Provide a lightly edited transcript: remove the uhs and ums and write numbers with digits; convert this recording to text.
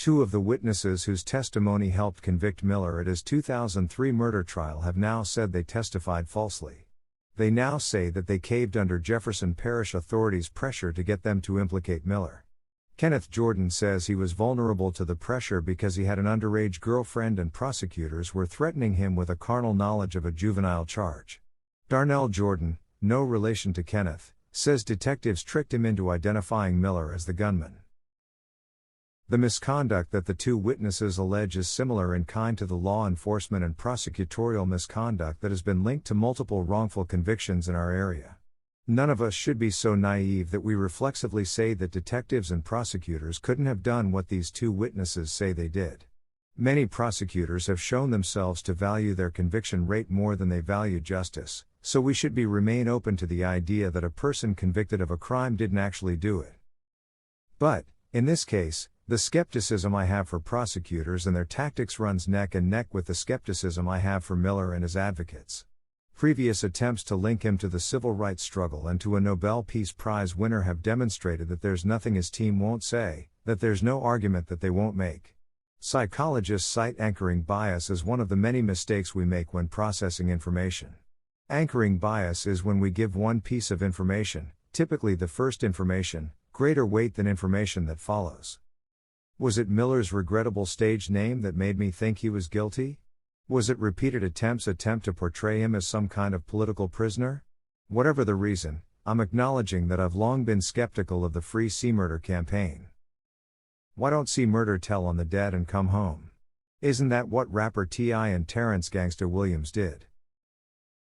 Two of the witnesses whose testimony helped convict Miller at his 2003 murder trial have now said they testified falsely. They now say that they caved under Jefferson Parish authorities' pressure to get them to implicate Miller. Kenneth Jordan says he was vulnerable to the pressure because he had an underage girlfriend and prosecutors were threatening him with a carnal knowledge of a juvenile charge. Darnell Jordan, no relation to Kenneth, says detectives tricked him into identifying Miller as the gunman. The misconduct that the two witnesses allege is similar in kind to the law enforcement and prosecutorial misconduct that has been linked to multiple wrongful convictions in our area. None of us should be so naive that we reflexively say that detectives and prosecutors couldn't have done what these two witnesses say they did. Many prosecutors have shown themselves to value their conviction rate more than they value justice, so we should remain open to the idea that a person convicted of a crime didn't actually do it. But, in this case, the skepticism I have for prosecutors and their tactics runs neck and neck with the skepticism I have for Miller and his advocates. Previous attempts to link him to the civil rights struggle and to a Nobel Peace Prize winner have demonstrated that there's nothing his team won't say, that there's no argument that they won't make. Psychologists cite anchoring bias as one of the many mistakes we make when processing information. Anchoring bias is when we give one piece of information, typically the first information, greater weight than information that follows. Was it Miller's regrettable stage name that made me think he was guilty? Was it repeated attempts to portray him as some kind of political prisoner? Whatever the reason, I'm acknowledging that I've long been skeptical of the Free C-Murder campaign. Why don't C-Murder tell on the dead and come home? Isn't that what rapper T.I. and Terrence Gangsta Williams did?